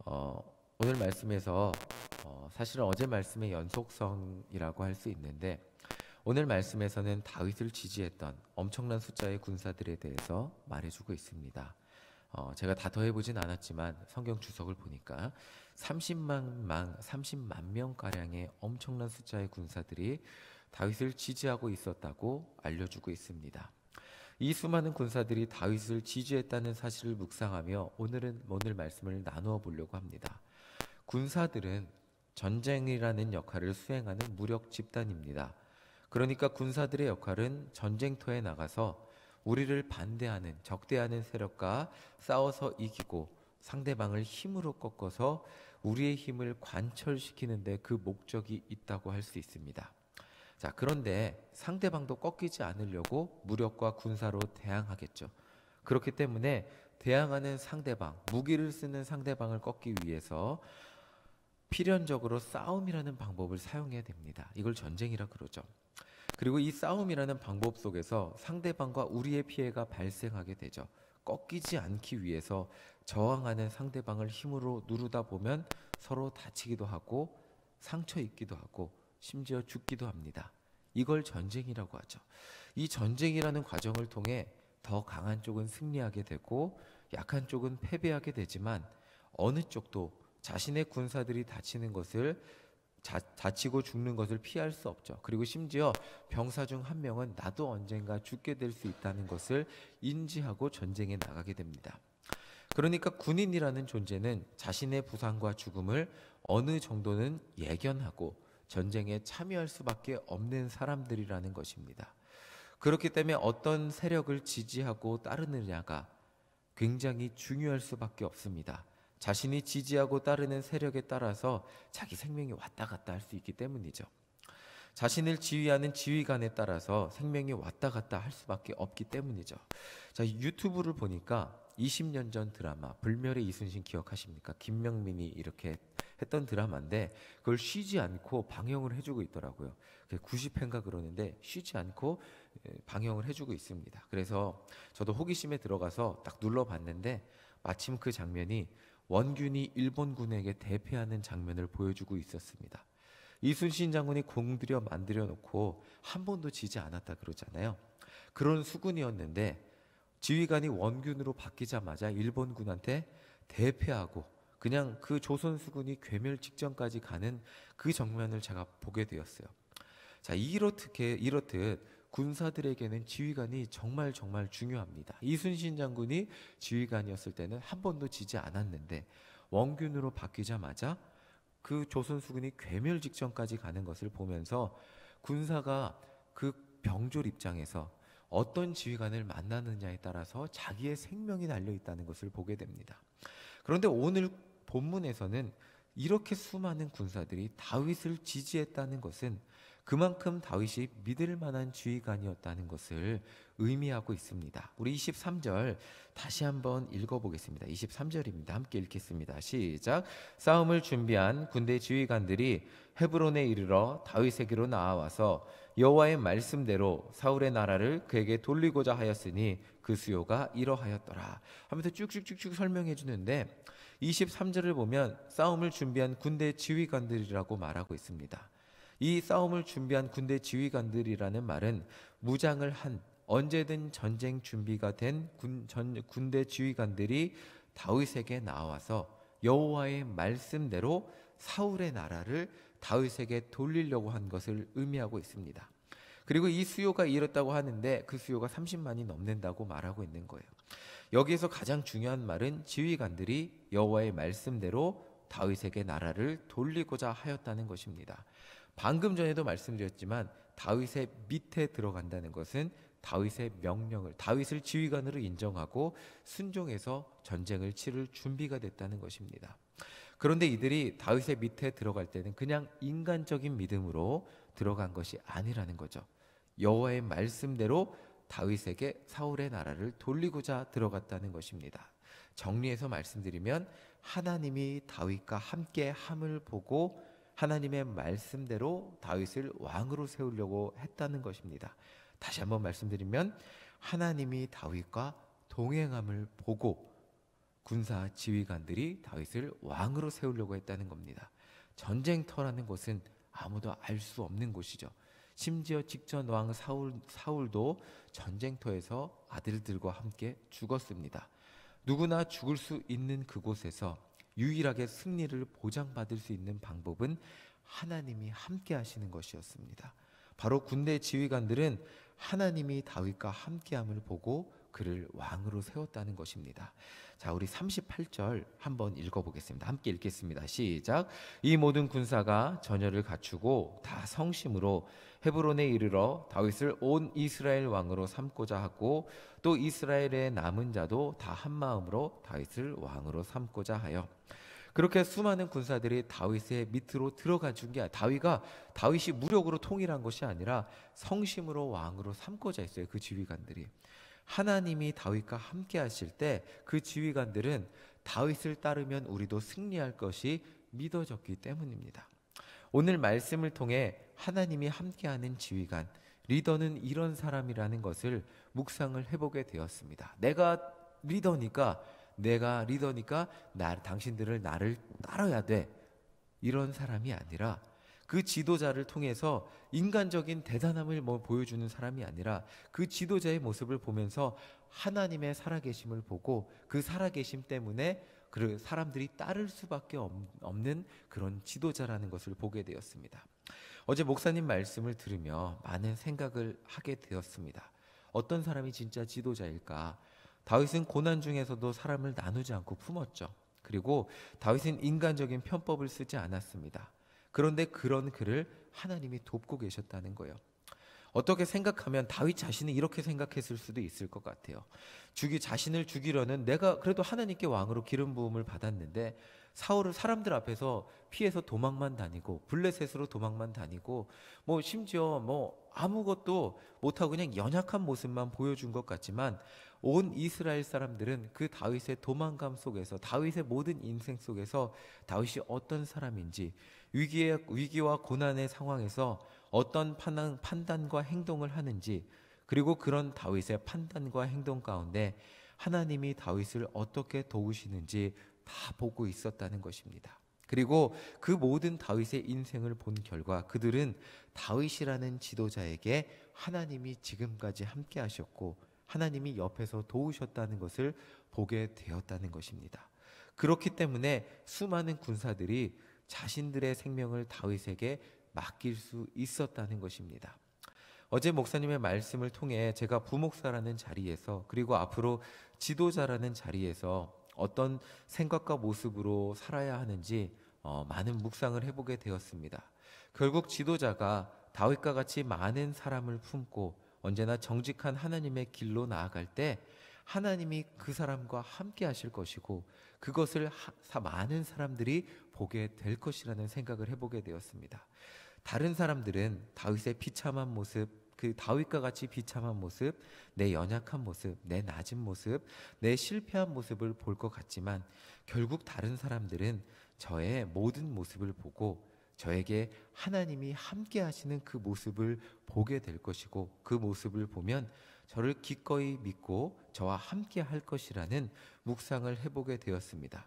어, 오늘 말씀에서 사실은 어제 말씀의 연속성이라고 할 수 있는데 오늘 말씀에서는 다윗을 지지했던 엄청난 숫자의 군사들에 대해서 말해주고 있습니다. 제가 다 더해보진 않았지만 성경 주석을 보니까 30만 명가량의 엄청난 숫자의 군사들이 다윗을 지지하고 있었다고 알려주고 있습니다. 이 수많은 군사들이 다윗을 지지했다는 사실을 묵상하며 오늘 말씀을 나누어 보려고 합니다. 군사들은 전쟁이라는 역할을 수행하는 무력 집단입니다. 그러니까 군사들의 역할은 전쟁터에 나가서 우리를 반대하는 적대하는 세력과 싸워서 이기고 상대방을 힘으로 꺾어서 우리의 힘을 관철시키는 데 그 목적이 있다고 할 수 있습니다. 자, 그런데 상대방도 꺾이지 않으려고 무력과 군사로 대항하겠죠. 그렇기 때문에 대항하는 상대방, 무기를 쓰는 상대방을 꺾기 위해서 필연적으로 싸움이라는 방법을 사용해야 됩니다. 이걸 전쟁이라 그러죠. 그리고 이 싸움이라는 방법 속에서 상대방과 우리의 피해가 발생하게 되죠. 꺾이지 않기 위해서 저항하는 상대방을 힘으로 누르다 보면 서로 다치기도 하고 상처 입기도 하고 심지어 죽기도 합니다. 이걸 전쟁이라고 하죠. 이 전쟁이라는 과정을 통해 더 강한 쪽은 승리하게 되고 약한 쪽은 패배하게 되지만 어느 쪽도 자신의 군사들이 다치고 죽는 것을 피할 수 없죠. 그리고 심지어 병사 중 한 명은 나도 언젠가 죽게 될 수 있다는 것을 인지하고 전쟁에 나가게 됩니다. 그러니까 군인이라는 존재는 자신의 부상과 죽음을 어느 정도는 예견하고 전쟁에 참여할 수밖에 없는 사람들이라는 것입니다. 그렇기 때문에 어떤 세력을 지지하고 따르느냐가 굉장히 중요할 수밖에 없습니다. 자신이 지지하고 따르는 세력에 따라서 자기 생명이 왔다 갔다 할 수 있기 때문이죠. 자신을 지휘하는 지휘관에 따라서 생명이 왔다 갔다 할 수밖에 없기 때문이죠. 자, 유튜브를 보니까 20년 전 드라마 불멸의 이순신 기억하십니까? 김명민이 이렇게 했던 드라마인데 그걸 쉬지 않고 방영을 해주고 있더라고요. 90회인가 그러는데 쉬지 않고 방영을 해주고 있습니다. 그래서 저도 호기심에 들어가서 딱 눌러봤는데 마침 그 장면이 원균이 일본군에게 대패하는 장면을 보여주고 있었습니다. 이순신 장군이 공들여 만들어 놓고 한 번도 지지 않았다 그러잖아요. 그런 수군이었는데 지휘관이 원균으로 바뀌자마자 일본군한테 대패하고 그냥 그 조선 수군이 괴멸 직전까지 가는 그 장면을 제가 보게 되었어요. 자, 이렇듯 군사들에게는 지휘관이 정말 중요합니다. 이순신 장군이 지휘관이었을 때는 한 번도 지지 않았는데 원균으로 바뀌자마자 그 조선 수군이 괴멸 직전까지 가는 것을 보면서 군사가 그 병졸 입장에서 어떤 지휘관을 만나느냐에 따라서 자기의 생명이 달려 있다는 것을 보게 됩니다. 그런데 오늘 본문에서는 이렇게 수많은 군사들이 다윗을 지지했다는 것은 그만큼 다윗이 믿을 만한 지휘관이었다는 것을 의미하고 있습니다. 우리 23절 다시 한번 읽어보겠습니다. 23절입니다. 함께 읽겠습니다. 시작. 싸움을 준비한 군대 지휘관들이 헤브론에 이르러 다윗에게로 나아와서 여호와의 말씀대로 사울의 나라를 그에게 돌리고자 하였으니 그 수요가 이러하였더라 하면서 쭉쭉쭉쭉 설명해 주는데 23절을 보면 싸움을 준비한 군대 지휘관들이라고 말하고 있습니다. 이 싸움을 준비한 군대 지휘관들이라는 말은 무장을 한 언제든 전쟁 준비가 된 군대 지휘관들이 다윗에게 나와서 여호와의 말씀대로 사울의 나라를 다윗에게 돌리려고 한 것을 의미하고 있습니다. 그리고 이 수요가 이렇다고 하는데 그 수요가 30만이 넘는다고 말하고 있는 거예요. 여기에서 가장 중요한 말은 지휘관들이 여호와의 말씀대로 다윗에게 나라를 돌리고자 하였다는 것입니다. 방금 전에도 말씀드렸지만 다윗의 밑에 들어간다는 것은 다윗의 명령을 다윗을 지휘관으로 인정하고 순종해서 전쟁을 치를 준비가 됐다는 것입니다. 그런데 이들이 다윗의 밑에 들어갈 때는 그냥 인간적인 믿음으로 들어간 것이 아니라는 거죠. 여호와의 말씀대로 다윗에게 사울의 나라를 돌리고자 들어갔다는 것입니다. 정리해서 말씀드리면 하나님이 다윗과 함께 함을 보고 하나님의 말씀대로 다윗을 왕으로 세우려고 했다는 것입니다. 다시 한번 말씀드리면 하나님이 다윗과 동행함을 보고 군사 지휘관들이 다윗을 왕으로 세우려고 했다는 겁니다. 전쟁터라는 곳은 아무도 알 수 없는 곳이죠. 심지어 직전 왕 사울도 전쟁터에서 아들들과 함께 죽었습니다. 누구나 죽을 수 있는 그곳에서 유일하게 승리를 보장받을 수 있는 방법은 하나님이 함께 하시는 것이었습니다. 바로 군대 지휘관들은 하나님이 다윗과 함께함을 보고 그를 왕으로 세웠다는 것입니다. 자, 우리 38절 한번 읽어보겠습니다. 함께 읽겠습니다. 시작. 이 모든 군사가 전열을 갖추고 다 성심으로 헤브론에 이르러 다윗을 온 이스라엘 왕으로 삼고자 하고 또 이스라엘의 남은 자도 다 한 마음으로 다윗을 왕으로 삼고자 하여. 그렇게 수많은 군사들이 다윗의 밑으로 들어가 준 게 다윗이 무력으로 통일한 것이 아니라 성심으로 왕으로 삼고자 했어요. 그 지휘관들이. 하나님이 다윗과 함께 하실 때 그 지휘관들은 다윗을 따르면 우리도 승리할 것이 믿어졌기 때문입니다. 오늘 말씀을 통해 하나님이 함께하는 지휘관, 리더는 이런 사람이라는 것을 묵상을 해보게 되었습니다. 내가 리더니까 당신들을 나를 따라야 돼. 이런 사람이 아니라 그 지도자를 통해서 인간적인 대단함을 보여주는 사람이 아니라 그 지도자의 모습을 보면서 하나님의 살아계심을 보고 그 살아계심 때문에 그 사람들이 따를 수밖에 없는 그런 지도자라는 것을 보게 되었습니다. 어제 목사님 말씀을 들으며 많은 생각을 하게 되었습니다. 어떤 사람이 진짜 지도자일까? 다윗은 고난 중에서도 사람을 나누지 않고 품었죠. 그리고 다윗은 인간적인 편법을 쓰지 않았습니다. 그런데 그런 그를 하나님이 돕고 계셨다는 거예요. 어떻게 생각하면 다윗 자신이 이렇게 생각했을 수도 있을 것 같아요. 자신을 죽이려는, 내가 그래도 하나님께 왕으로 기름 부음을 받았는데 사울을 사람들 앞에서 피해서 도망만 다니고 블레셋으로 도망만 다니고 심지어 아무것도 못하고 그냥 연약한 모습만 보여준 것 같지만 온 이스라엘 사람들은 그 다윗의 도망감 속에서, 다윗의 모든 인생 속에서 다윗이 어떤 사람인지, 위기와 고난의 상황에서 어떤 판단과 행동을 하는지, 그리고 그런 다윗의 판단과 행동 가운데 하나님이 다윗을 어떻게 도우시는지 다 보고 있었다는 것입니다. 그리고 그 모든 다윗의 인생을 본 결과 그들은 다윗이라는 지도자에게 하나님이 지금까지 함께 하셨고 하나님이 옆에서 도우셨다는 것을 보게 되었다는 것입니다. 그렇기 때문에 수많은 군사들이 자신들의 생명을 다윗에게 맡길 수 있었다는 것입니다. 어제 목사님의 말씀을 통해 제가 부목사라는 자리에서, 그리고 앞으로 지도자라는 자리에서 어떤 생각과 모습으로 살아야 하는지 많은 묵상을 해보게 되었습니다. 결국 지도자가 다윗과 같이 많은 사람을 품고 언제나 정직한 하나님의 길로 나아갈 때 하나님이 그 사람과 함께 하실 것이고 그것을 많은 사람들이 보게 될 것이라는 생각을 해보게 되었습니다. 다른 사람들은 다윗의 비참한 모습, 그 다윗과 같이 비참한 모습, 내 연약한 모습, 내 낮은 모습, 내 실패한 모습을 볼 것 같지만 결국 다른 사람들은 저의 모든 모습을 보고 저에게 하나님이 함께 하시는 그 모습을 보게 될 것이고 그 모습을 보면 저를 기꺼이 믿고 저와 함께 할 것이라는 묵상을 해보게 되었습니다.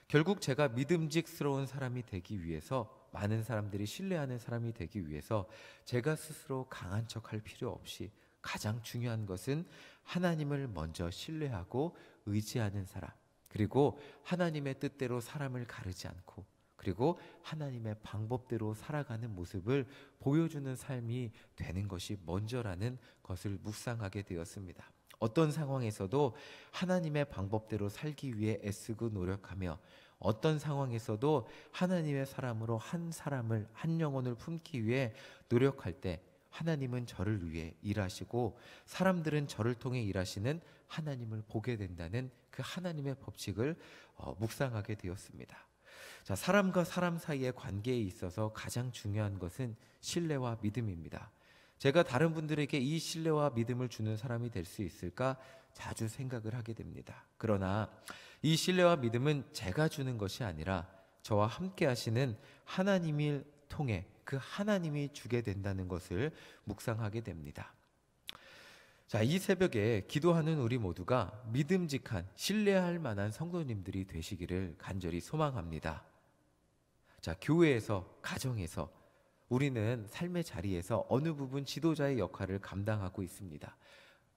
결국 제가 믿음직스러운 사람이 되기 위해서, 많은 사람들이 신뢰하는 사람이 되기 위해서 제가 스스로 강한 척할 필요 없이 가장 중요한 것은 하나님을 먼저 신뢰하고 의지하는 사람, 그리고 하나님의 뜻대로 사람을 가르지 않고 그리고 하나님의 방법대로 살아가는 모습을 보여주는 삶이 되는 것이 먼저라는 것을 묵상하게 되었습니다. 어떤 상황에서도 하나님의 방법대로 살기 위해 애쓰고 노력하며 어떤 상황에서도 하나님의 사람으로 한 영혼을 품기 위해 노력할 때 하나님은 저를 위해 일하시고 사람들은 저를 통해 일하시는 하나님을 보게 된다는 그 하나님의 법칙을 묵상하게 되었습니다. 자, 사람과 사람 사이의 관계에 있어서 가장 중요한 것은 신뢰와 믿음입니다. 제가 다른 분들에게 이 신뢰와 믿음을 주는 사람이 될 수 있을까 자주 생각을 하게 됩니다. 그러나 이 신뢰와 믿음은 제가 주는 것이 아니라 저와 함께 하시는 하나님을 통해 그 하나님이 주게 된다는 것을 묵상하게 됩니다. 자, 이 새벽에 기도하는 우리 모두가 믿음직한 신뢰할 만한 성도님들이 되시기를 간절히 소망합니다. 자, 교회에서, 가정에서 우리는 삶의 자리에서 어느 부분 지도자의 역할을 감당하고 있습니다.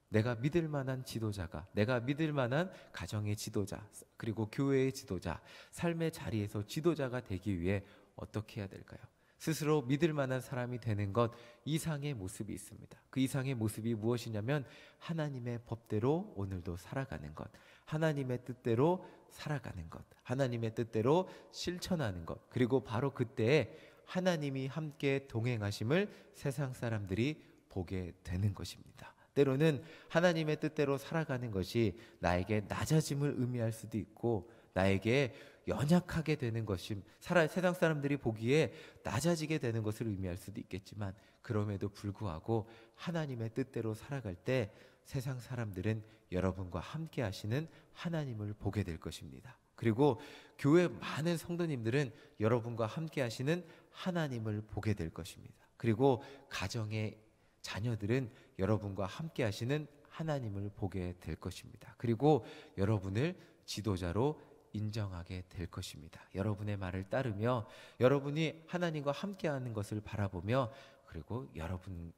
내가 믿을 만한 지도자가, 내가 믿을 만한 가정의 지도자, 그리고 교회의 지도자, 삶의 자리에서 지도자가 되기 위해 어떻게 해야 될까요? 스스로 믿을 만한 사람이 되는 것 이상의 모습이 있습니다. 그 이상의 모습이 무엇이냐면 하나님의 법대로 오늘도 살아가는 것, 하나님의 뜻대로 살아가는 것, 하나님의 뜻대로 실천하는 것, 그리고 바로 그때에 하나님이 함께 동행하심을 세상 사람들이 보게 되는 것입니다. 때로는 하나님의 뜻대로 살아가는 것이 나에게 낮아짐을 의미할 수도 있고 나에게 연약하게 되는 것이 세상 사람들이 보기에 낮아지게 되는 것을 의미할 수도 있겠지만 그럼에도 불구하고 하나님의 뜻대로 살아갈 때 세상 사람들은 여러분과 함께 하시는 하나님을 보게 될 것입니다. 그리고 교회 많은 성도님들은 여러분과 함께 하시는 하나님을 보게 될 것입니다. 그리고 가정의 자녀들은 여러분과 함께 하시는 하나님을 보게 될 것입니다. 그리고 여러분을 지도자로 인정하게 될 것입니다. 여러분의 말을 따르며 여러분이 하나님과 함께하는 것을 바라보며 그리고 여러분을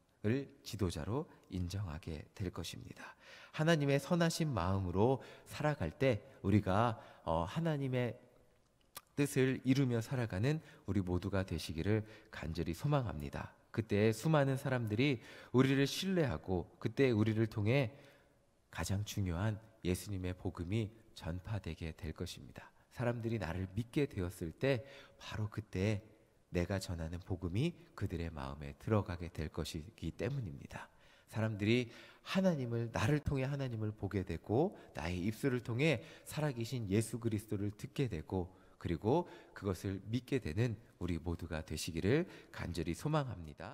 지도자로 인정하게 될 것입니다. 하나님의 선하신 마음으로 살아갈 때 우리가 하나님의 뜻을 이루며 살아가는 우리 모두가 되시기를 간절히 소망합니다. 그때 수많은 사람들이 우리를 신뢰하고 그때 우리를 통해 가장 중요한 예수님의 복음이 전파되게 될 것입니다. 사람들이 나를 믿게 되었을 때 바로 그때 내가 전하는 복음이 그들의 마음에 들어가게 될 것이기 때문입니다. 사람들이 나를 통해 하나님을 보게 되고 나의 입술을 통해 살아계신 예수 그리스도를 듣게 되고 그리고 그것을 믿게 되는 우리 모두가 되시기를 간절히 소망합니다.